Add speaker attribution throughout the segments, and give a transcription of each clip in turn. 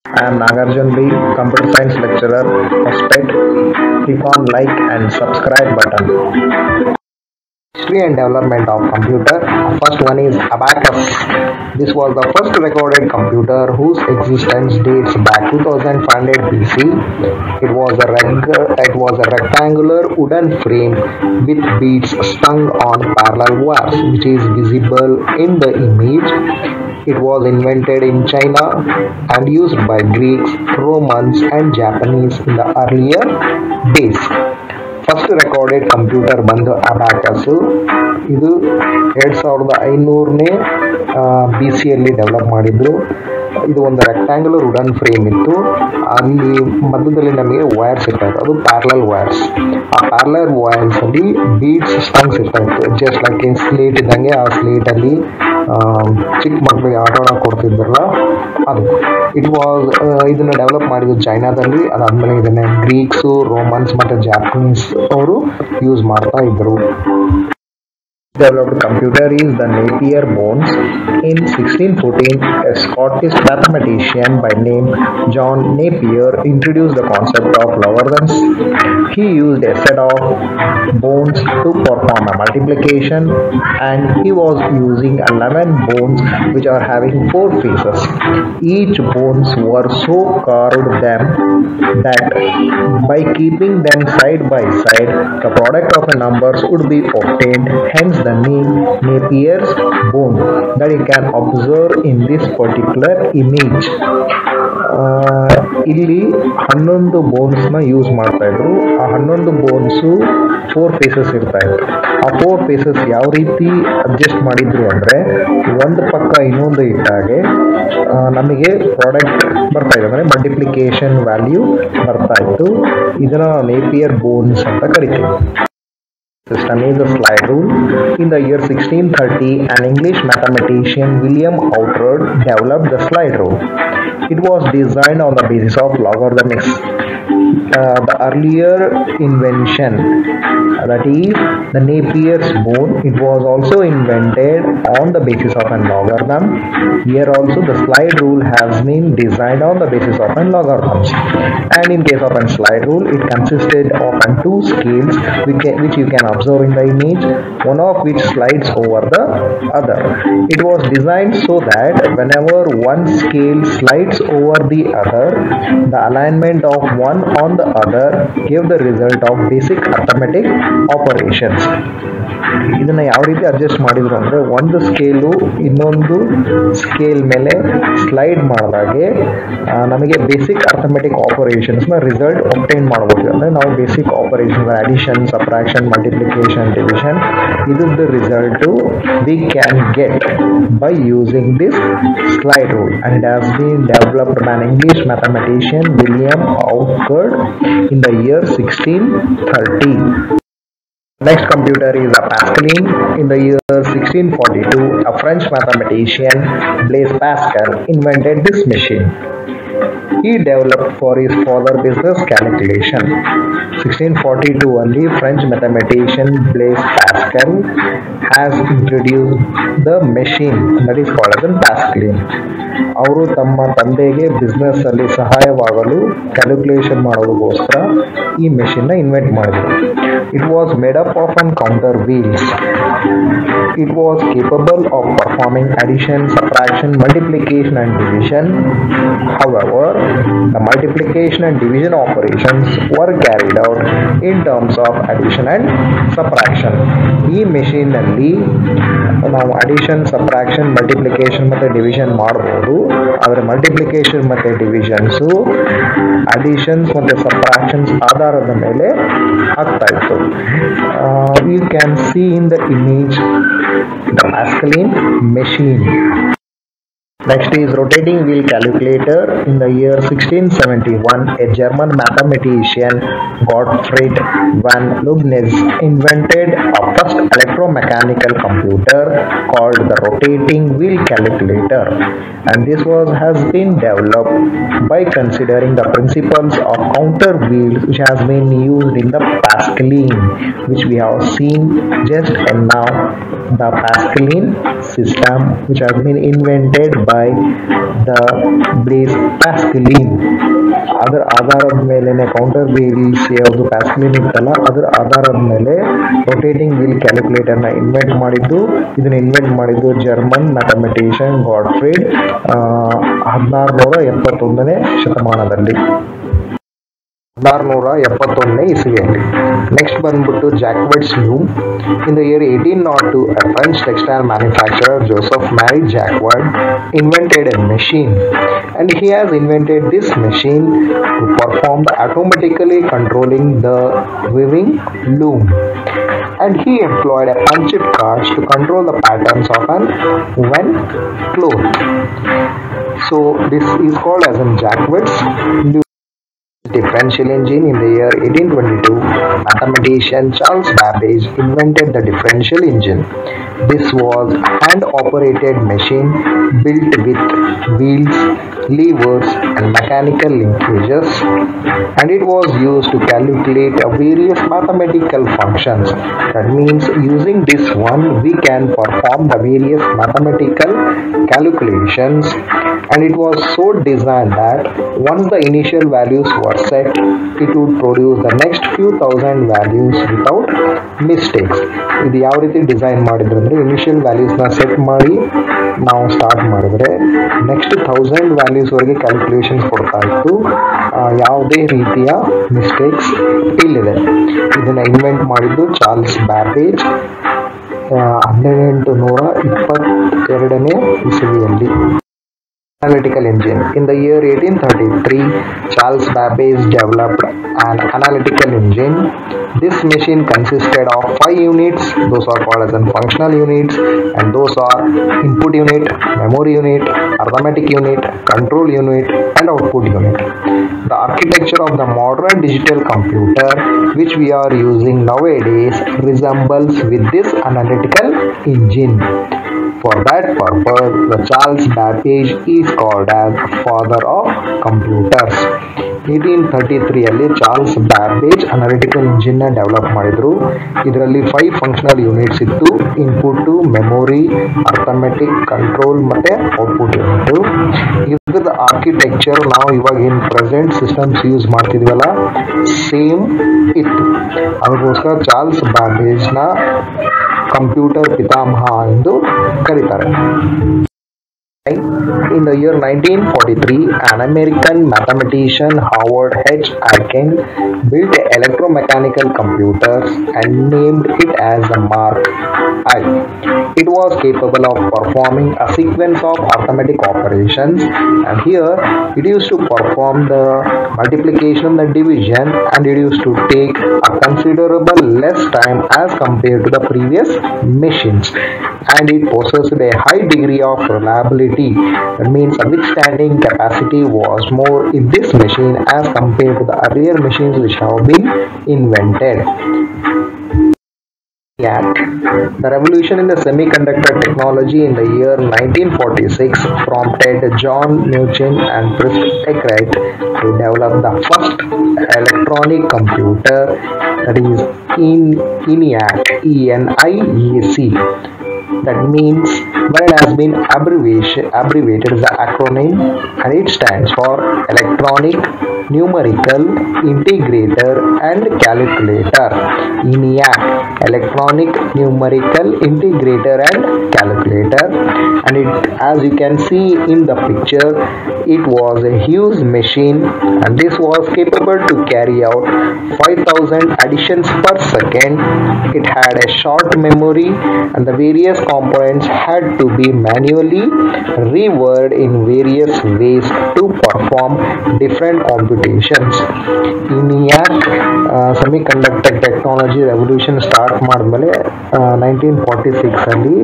Speaker 1: I am Nagarjun B, Computer Science lecturer. Hosted. Click on like and subscribe button. History and development of computer. First one is abacus. This was the first recorded computer whose existence dates back 2500 BC. It was a rectangular wooden frame with beads strung on parallel wires, which is visible in the image. It was invented in China and used by Greeks, Romans and Japanese in the earlier days. First recorded computer ಬಂದು abacus. ಇದು 2500ನೇ BCಯಲ್ಲಿ develop ಮಾಡಿದ್ರು. ಇದು ಒಂದು rectangular wooden frame ಇತ್ತು. ಅಲ್ಲಿ ಮಧ್ಯದಲ್ಲಿ ನಮಗೆ wires ಇರ್ತಾ ಇತ್ತು, ಅದು ಪ್ಯಾರಲಲ್ ವೈರ್ಸ್. ಆ ಪ್ಯಾರಲಲ್ ವೈರ್ಸ್ ಅಲ್ಲಿ ಬೀಡ್ಸ್ ಸ್ಟಂಗ್ಸ್ ಇರ್ತಾ ಇತ್ತು, ಜಸ್ಟ್ ಲೈಕ್ ಇನ್ ಸ್ಲೇಟ್ ಇದ್ದಂಗೆ. ಆ ಸ್ಲೇಟ್ ಅಲ್ಲಿ ಚಿಕ್ಕ ಮಕ್ಕಳಿಗೆ ಆಟ ಆಡೋಕೆ ಕೊಡ್ತಿದ್ರಲ್ಲ ಅದು. ಇದನ್ನ ಡೆವಲಪ್ ಮಾಡಿದ್ದು ಚೈನಾದಲ್ಲಿ. ಅದಾದ್ಮೇಲೆ ಇದನ್ನ ಗ್ರೀಕ್ಸು, ರೋಮನ್ಸ್ ಮತ್ತೆ ಜಾಪನೀಸ್ ಅವರು ಯೂಸ್ ಮಾಡ್ತಾ ಇದ್ರು. Developed computer is the Napier bones. In 1614, a Scottish mathematician by name John Napier introduced the concept of logarithms. He used a set of bones to perform a multiplication, and he was using 11 bones which are having 4 faces. Each bones were so carved them that by keeping them side by side, the product of the numbers would be obtained. Hence the name Napier's bone that you can observe in this particular image. ಇಲ್ಲಿ 11 ಬೋನ್ಸ್ನ use ಮಾಡ್ತಾ ಇದ್ರು. ಆ 11 ಬೋನ್ಸು 4 phases ಇರ್ತಾ ಇತ್ತು. ಆ 4 phases ಯಾವ ರೀತಿ adjust ಮಾಡಿದ್ರು ಅಂದರೆ, ಒಂದು ಪಕ್ಕ ಇನ್ನೊಂದು ಇಟ್ಟಾಗೆ ನಮಗೆ ಪ್ರಾಡಕ್ಟ್ ಬರ್ತಾ ಇದೆ, ಅಂದರೆ ಮಲ್ಟಿಪ್ಲಿಕೇಶನ್ ವ್ಯಾಲ್ಯೂ ಬರ್ತಾ ಇತ್ತು. ಇದನ್ನ ನೇಪಿಯರ್ ಬೋನ್ಸ್ ಅಂತ ಕರಿತೀವಿ. System is the slide rule. In the year 1630, an English mathematician William Outward developed the slide rule. It was designed on the basis of logarithmics. The earlier invention, that is the Napier's bone, it was also invented on the basis of a logarithm. Here also the slide rule has been designed on the basis of a logarithms. And in case of a slide rule, it consisted of 2 scales which you can observe in the image, one of which slides over the other. It was designed so that whenever one scale slides over the other, the alignment of one on the other gave the result of basic arithmetic operations. ಇದನ್ನ ಯಾವ ರೀತಿ adjust ಮಾಡಿದ್ರು ಅಂದರೆ, ಒಂದು scale ಇನ್ನೊಂದು scale ಮೇಲೆ slide ಮಾಡಿದಾಗೆ ನಮಗೆ ಬೇಸಿಕ್ ಅರ್ಥಮೆಟಿಕ್ ಆಪರೇಷನ್ಸ್ನ ರಿಸಲ್ಟ್ ಒಬ್ಟೈನ್ ಮಾಡ್ಬೋದು. ಅಂದರೆ ನಾವು basic operation, addition, subtraction, multiplication, division, ಇದ್ರದ್ದು result we can get by using this slide rule, and it has been developed by an English mathematician William Outward in the year 1630. Next computer is a Pascaline. In the year 1642, a French mathematician Blaise Pascal invented this machine. He developed for his father business calculation. 1642 only French mathematician Blaise Pascal has introduced the machine that is called as a Pascaline. ಅವರು ತಮ್ಮ ತಂದೆಗೆ business ಅಲ್ಲಿ ಸಹಾಯವಾಗಲು calculation ಮಾಡೋದಕ್ಕೋಸ್ಕರ ಈ machine ನ invent ಮಾಡಿದ್ರು. It was made up of an counter wheels. It was capable of performing addition, subtraction, multiplication and division. However, the multiplication and division operations were carried out in terms of addition and subtraction. ಈ machine ನಲ್ಲಿ ನಾವು addition, subtraction, multiplication ಮತ್ತೆ division ಮಾಡಬಹುದು. ಆದರೆ multiplication ಮತ್ತೆ divisions additions ಮತ್ತೆ subtractions ಆಧಾರದ ಮೇಲೆ ಆಗ್ತಾ ಇತ್ತು. You can see in the image the Pascaline machine. Next is rotating wheel calculator. In the year 1671, a German mathematician Gottfried von Leibniz invented a first electromechanical computer called the rotating wheel calculator, and this has been developed by considering the principles of counter wheels which has been used in the Pascaline, which we have seen just now. The Pascaline system, which has been invented by by the Blaise Pascaline. ಅದರ ಆಧಾರದ ಮೇಲೆನೆ counter wheels ಯಾವುದು ಪ್ಯಾಸ್ಕಲಿನ್ ಇತ್ತಲ್ಲ ಅದರ ಆಧಾರದ ಮೇಲೆ rotating wheel ಕ್ಯಾಲ್ಕುಲೇಟರ್ನ invent ಮಾಡಿದ್ದು. ಇದನ್ನ ಇನ್ವೆಂಟ್ ಮಾಡಿದ್ದು ಜರ್ಮನ್ ಮ್ಯಾಥಮೆಟಿಷಿಯನ್ ಗಾಟ್ಫ್ರೀಡ್ 1671ನೇ ಶತಮಾನದಲ್ಲಿ, 1671ನೇ ಇಸವಿಯಲ್ಲಿ. ನೆಕ್ಸ್ಟ್ ಬಂದ್ಬಿಟ್ಟು Jacquard's loom. In the year 1802 a French textile manufacturer Joseph Marie Jacquard invented a machine, and he has invented this machine to perform the automatically controlling the weaving loom, and he employed a punched cards to control the patterns of an woven cloth. So this is called as a Jacquard's loom. Differential engine. In the year 1822, mathematician Charles Babbage invented the differential engine. This was hand-operated machine built with wheels, levers and mechanical linkages, and it was used to calculate various mathematical functions. That means using this one we can perform the various mathematical calculations, and it was so designed that once the initial values were set, it would produce the next few thousand values without mistakes. ಇದು ಯಾವ ರೀತಿ design ಮಾಡಿದ್ರು ಅಂದ್ರೆ initial ವ್ಯಾಲ್ಯೂಸ್ನ set ಮಾಡಿ ನಾವು start ಮಾಡಿದ್ರೆ next 1000 values ವರೆಗೆ calculations ಕೊಡ್ತಾ ಇತ್ತು, ಯಾವುದೇ ರೀತಿಯ ಮಿಸ್ಟೇಕ್ಸ್ ಇಲ್ಲಿದೆ. ಇದನ್ನ ಇನ್ವೆಂಟ್ ಮಾಡಿದ್ದು ಚಾರ್ಲ್ಸ್ ಬ್ಯಾಬೇಜ್ 1822ನೇ ಇಸವಿಯಲ್ಲಿ. Analytical engine. In the year 1833, Charles Babbage developed an analytical engine. This machine consisted of 5 units. Those are called as functional units, and those are input unit, memory unit, arithmetic unit, control unit, and output unit. The architecture of the modern digital computer, which we are using nowadays, resembles with this analytical engine. For that purpose, the Charles Babbage is called as father of computers. 1833 Charles Babbage analytical engine ನ develop ಮಾಡಿದ್ರು. ಇದರಲ್ಲಿ 5 functional units ಇತ್ತು: input, memory, arithmetic, control ಮತ್ತೆ output unit. ಇದ್ರದ architecture ನಾವು ಇವಾಗ ಏನು present systems use ಮಾಡ್ತಿದ್ವಲ್ಲ same ಇತ್ತು. ಅದಕ್ಕೋಸ್ಕರ ಚಾರ್ಲ್ಸ್ ಬ್ಯಾಬೇಜ್ ನ ಕಂಪ್ಯೂಟರ್ ಪಿತಾಮಹ ಎಂದು ಕರೀತಾರೆ. In the year 1943, an American mathematician Howard H. Aiken built electromechanical computers and named it as the Mark I. It was capable of performing a sequence of arithmetic operations, and here it used to perform the multiplication and the division, and it used to take a considerable less time as compared to the previous machines, and it possessed a high degree of reliability. That means the withstanding capacity was more in this machine as compared to the earlier machines which have been invented. The revolution in the semiconductor technology in the year 1946 prompted John Newton and Fritz Eckert to develop the first electronic computer, that is ENIAC, ENIAC. That means when it has been abbreviated as the acronym, and it stands for Electronic Numerical Integrator and Calculator. ENIAC, Electronic Numerical Integrator and Calculator. And it, as you can see in the picture, it was a huge machine, and this was capable to carry out 5000 additions per second. It had a short memory, and the various components had to be manually rewired in various ways to perform different computations. ENIAC semiconductor technology revolution start ಮಾಡಿದ್ಮೇಲೆ 1946 ಅಲ್ಲಿ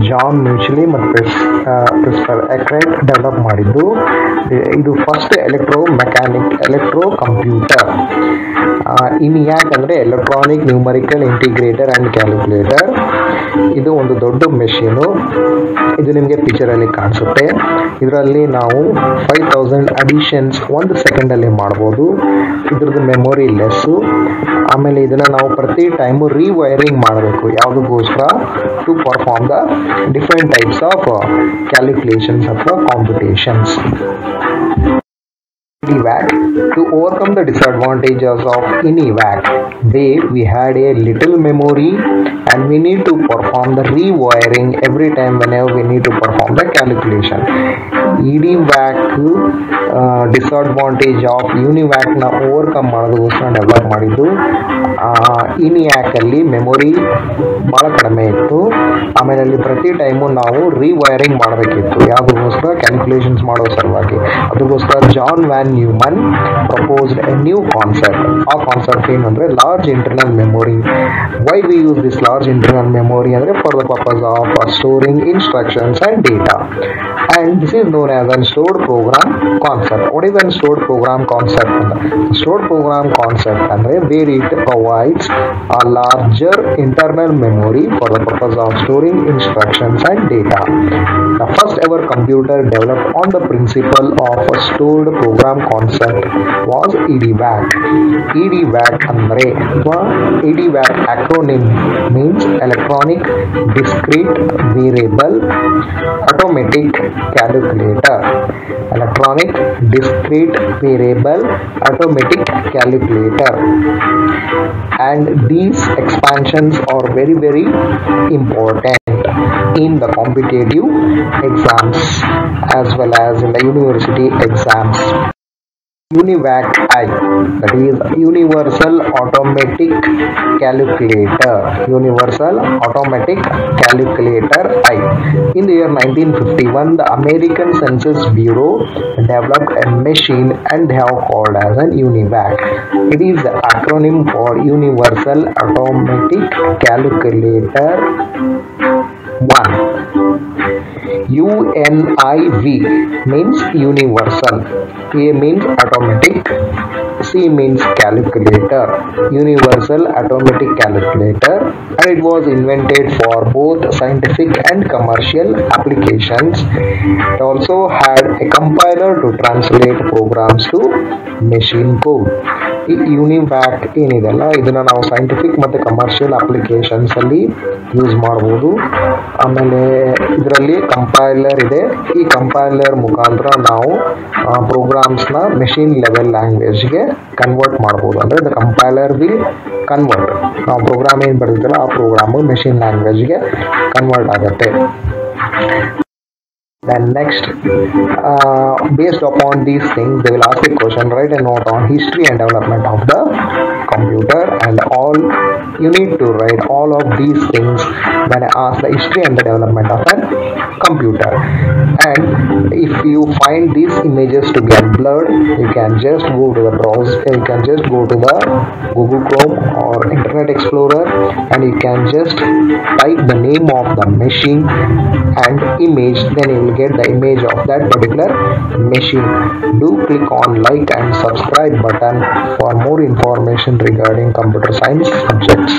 Speaker 1: John mutually ಮತ್ತು Christopher ಎಕ್ರೆಟ್ develop ಮಾಡಿದ್ದು. ಇದು first electro computer. ENIAC ಅಂದ್ರೆ electronic numerical integrator and calculator. ಇದು ಒಂದು ದೊಡ್ಡ machine. ಇದು ನಿಮಗೆ ಪಿಕ್ಚರಲ್ಲಿ ಕಾಣಿಸುತ್ತೆ. ಇದರಲ್ಲಿ ನಾವು 5000 ಅಡಿಷನ್ಸ್ 1 ಸೆಕೆಂಡಲ್ಲಿ ಮಾಡ್ಬೋದು. ಇದ್ರದ್ದು ಮೆಮೊರಿ ಲೆಸ್ಸು. ಆಮೇಲೆ ಇದನ್ನು ನಾವು ಪ್ರತಿ ಟೈಮು ರೀವೈರಿಂಗ್ ಮಾಡಬೇಕು. ಯಾವುದಕ್ಕೋಸ್ಕರ? To perform the different types of calculations ಅಥವಾ computations. EDVAC. To overcome the disadvantages of EDVAC, where we had a little memory and we need to perform the rewiring every time whenever we need to perform the calculation. EDVAC disadvantage of ಯುನಿವ್ಯಾಕ್ನ overcome ಮಾಡೋದಕ್ಕೋಸ್ಕರ develop ಮಾಡಿದ್ದು. ENIAC ಅಲ್ಲಿ memory ಭಾಳ ಕಡಿಮೆ ಇತ್ತು. ಆಮೇಲೆ ಅಲ್ಲಿ ಪ್ರತಿ ಟೈಮು ನಾವು ರೀವೈರಿಂಗ್ ಮಾಡಬೇಕಿತ್ತು. ಯಾವುದಕ್ಕೋಸ್ಕರ? ಕ್ಯಾಲ್ಕುಲೇಷನ್ಸ್ ಮಾಡೋ ಸಲುವಾಗಿ. ಅದಕ್ಕೋಸ್ಕರ John von Neumann proposed a new concept. ಆ ಕಾನ್ಸೆಪ್ಟ್ ಏನಂದರೆ large internal memory. Why we use this large internal memory ಅಂದರೆ for the purpose of storing instructions and data. And this is known as a stored program concept. What is a stored program concept? Stored program concept andre where it provides a larger internal memory for the purpose of storing instructions and data. The first ever computer developed on the principle of a stored program concept was EDVAC. EDVAC andre EDVAC acronym means electronic discrete variable automatic calculator. Electronic discrete variable automatic calculator. And these expansions are very important in the competitive exams as well as in the university exams. UNIVAC I, that is Universal Automatic Calculator. Universal Automatic Calculator I. In the year 1951, the American Census Bureau developed a machine and they have called as an UNIVAC. It is the acronym for Universal Automatic Calculator 1. UNIV means universal, A means automatic, C means calculator, universal automatic calculator, and it was invented for both scientific and commercial applications. It also had a compiler to translate programs to machine code. ಈ ಯುನಿವ್ಯಾಕ್ ಏನಿದೆಲ್ಲ ಇದನ್ನು ನಾವು scientific ಮತ್ತು commercial applications ಅಲ್ಲಿ use ಮಾಡ್ಬೋದು. ಆಮೇಲೆ ಇದರಲ್ಲಿ compiler ಇದೆ. ಈ ಕಂಪೈಲರ್ ಮುಖಾಂತರ ನಾವು ಪ್ರೋಗ್ರಾಮ್ಸ್ನ ಮೆಷಿನ್ ಲೆವೆಲ್ ಲ್ಯಾಂಗ್ವೇಜ್ಗೆ ಕನ್ವರ್ಟ್ ಮಾಡ್ಬೋದು. ಅಂದರೆ ದ ಕಂಪೈಲರ್ ವಿಲ್ ಕನ್ವರ್ಟ್. ನಾವು ಪ್ರೋಗ್ರಾಮ್ ಏನು ಬರೆದಿದ್ದಲ್ಲ ಆ ಪ್ರೋಗ್ರಾಮು ಮೆಷಿನ್ ಲ್ಯಾಂಗ್ವೇಜ್ಗೆ ಕನ್ವರ್ಟ್ ಆಗುತ್ತೆ. Then next, based upon these things, they will ask a question, write a note on history and development of the computer, and all you need to write all of these things when I ask the history and the development of a computer. And if you find these images to be blurred, you can just go to the browser, you can just go to the Google Chrome or Internet Explorer, and you can just type the name of the machine and image, then you will get the image of that particular machine. Do click on like and subscribe button for more information regarding computer science subjects.